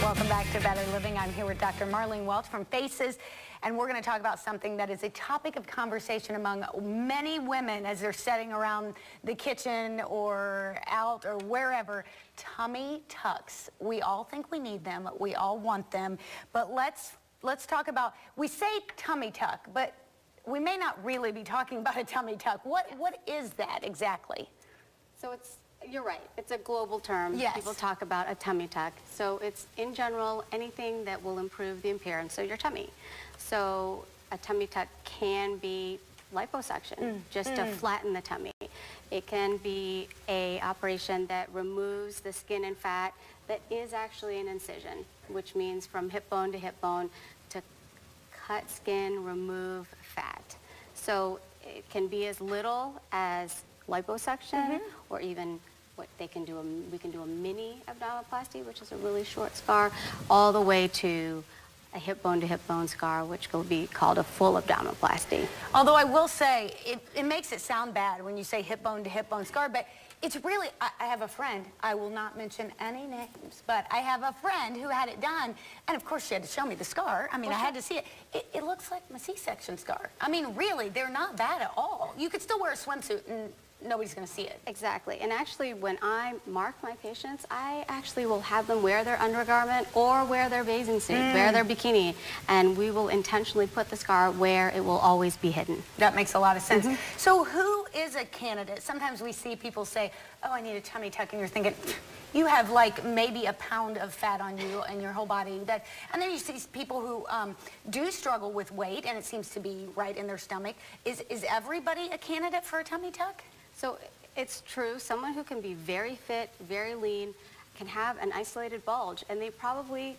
Welcome back to Better Living. I'm here with Dr. Marlene Welch from Faces, and we're going to talk about something that is a topic of conversation among many women as they're sitting around the kitchen or out or wherever. Tummy tucks. We all think we need them. We all want them. But let's talk about, we say tummy tuck, but we may not really be talking about a tummy tuck. What is that exactly? So you're right. It's a global term. Yes. People talk about a tummy tuck. So it's, in general, anything that will improve the appearance of your tummy. So a tummy tuck can be liposuction, just to flatten the tummy. It can be a operation that removes the skin and fat that is actually an incision, which means from hip bone to cut skin, remove fat. So it can be as little as liposuction, or even what they can do, we can do a mini abdominoplasty, which is a really short scar, all the way to a hip bone to hip bone scar, which will be called a full abdominoplasty. Although I will say, it makes it sound bad when you say hip bone to hip bone scar, but it's really, I have a friend, I will not mention any names, but I have a friend who had it done, and of course she had to show me the scar. I mean, I had to see it. It looks like my C-section scar. I mean, really, they're not bad at all. You could still wear a swimsuit and nobody's going to see it. Exactly. And actually, when I mark my patients, I actually will have them wear their undergarment or wear their bathing suit, wear their bikini, and we will intentionally put the scar where it will always be hidden. That makes a lot of sense. So who is a candidate? Sometimes we see people say, oh, I need a tummy tuck, and you're thinking, you have like maybe a pound of fat on you and your whole body. And then you see people who do struggle with weight, and it seems to be right in their stomach. Is everybody a candidate for a tummy tuck? So it's true, someone who can be very fit, very lean, can have an isolated bulge, and they probably,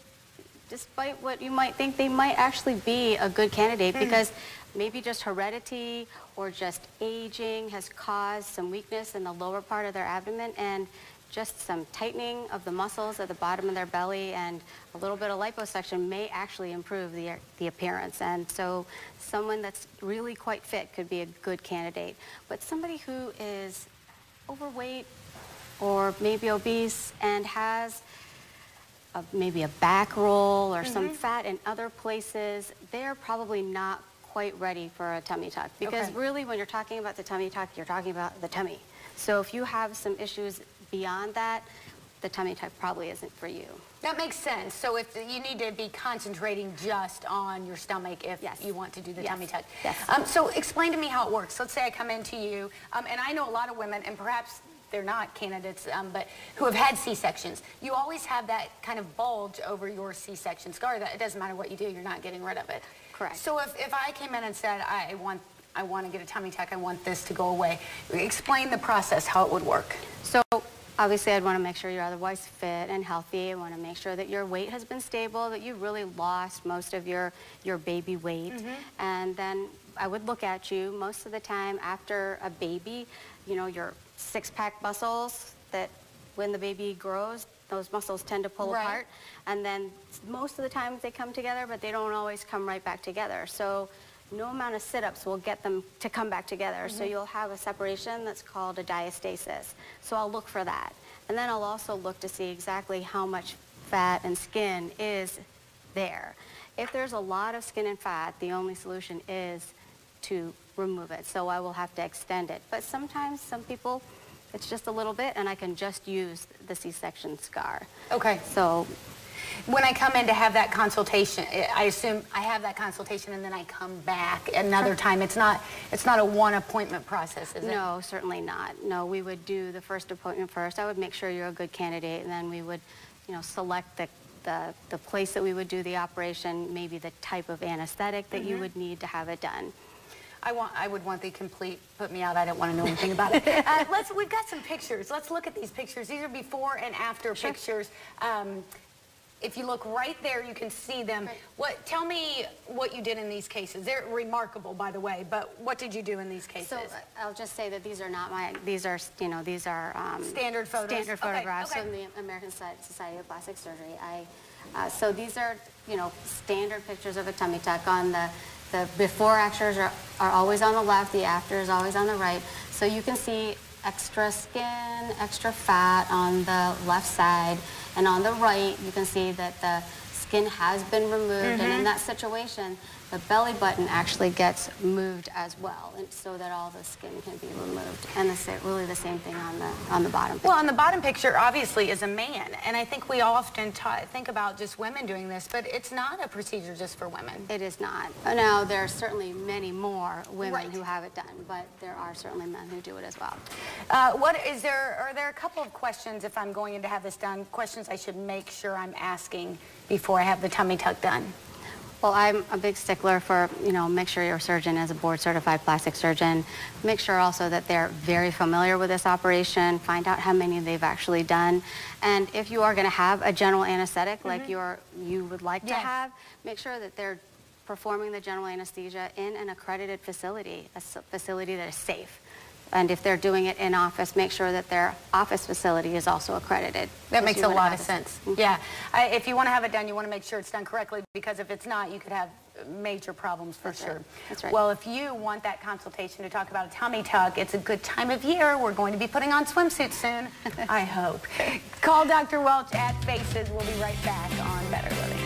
despite what you might think, they might actually be a good candidate because maybe just heredity or just aging has caused some weakness in the lower part of their abdomen, and just some tightening of the muscles at the bottom of their belly and a little bit of liposuction may actually improve the appearance. And so someone that's really quite fit could be a good candidate. But somebody who is overweight or maybe obese and has maybe a back roll or some fat in other places, they're probably not quite ready for a tummy tuck. Because really, when you're talking about the tummy tuck, you're talking about the tummy. So if you have some issues beyond that, the tummy tuck probably isn't for you. That makes sense. So if you need to be concentrating just on your stomach if you want to do the tummy tuck. Yes. So explain to me how it works. Let's say I come into you, and I know a lot of women, and perhaps they're not candidates, but who have had C-sections. You always have that kind of bulge over your C-section scar. That it doesn't matter what you do, you're not getting rid of it. Correct. So if I came in and said, I want to get a tummy tuck, I want this to go away, explain the process, how it would work. So obviously, I'd want to make sure you're otherwise fit and healthy. I want to make sure that your weight has been stable, that you really lost most of your baby weight. And then I would look at you most of the time after a baby, you know, your six-pack muscles that when the baby grows, those muscles tend to pull apart. And then most of the time they come together, but they don't always come right back together. So no amount of sit-ups will get them to come back together. So you'll have a separation that's called a diastasis. So I'll look for that. And then I'll also look to see exactly how much fat and skin is there. If there's a lot of skin and fat, the only solution is to remove it. So I will have to extend it. But sometimes, some people, it's just a little bit, and I can just use the C-section scar. Okay. So when I come in to have that consultation, I assume I have that consultation and then I come back another time. It's not a one appointment process, is it? No, certainly not. No, we would do the first appointment first. I would make sure you're a good candidate, and then we would, you know, select the place that we would do the operation, maybe the type of anesthetic that you would need to have it done. I would want the complete put me out. I don't want to know anything about it. We've got some pictures. Let's look at these pictures. These are before and after pictures. If you look right there, you can see them. Tell me what you did in these cases. They're remarkable, by the way, but what did you do in these cases? So I'll just say that these are not these are standard photos. Standard photographs from the American Society of Plastic Surgery. So these are, you know, standard pictures of a tummy tuck. On the before actors are always on the left, the after is always on the right. So you can see extra skin, extra fat on the left side. And on the right, you can see that the skin has been removed, and in that situation, the belly button actually gets moved as well, and so that all the skin can be removed. And really the same thing on the bottom picture. Well, on the bottom picture, obviously, is a man, and I think we often think about just women doing this, but it's not a procedure just for women. It is not. Now, there are certainly many more women who have it done, but there are certainly men who do it as well. Are there a couple of questions, if I'm going to have this done, questions I should make sure I'm asking before I have the tummy tuck done? Well, I'm a big stickler for, make sure your surgeon is a board-certified plastic surgeon. Make sure also that they're very familiar with this operation. Find out how many they've actually done. And if you are going to have a general anesthetic like you would like to have, make sure that they're performing the general anesthesia in an accredited facility, a facility that is safe. And if they're doing it in office, make sure that their office facility is also accredited. That makes a lot of sense. Yeah. If you want to have it done, you want to make sure it's done correctly, because if it's not, you could have major problems for sure. That's right. Well, if you want that consultation to talk about a tummy tuck, it's a good time of year. We're going to be putting on swimsuits soon, I hope. Call Dr. Welch at Faces. We'll be right back on Better Living.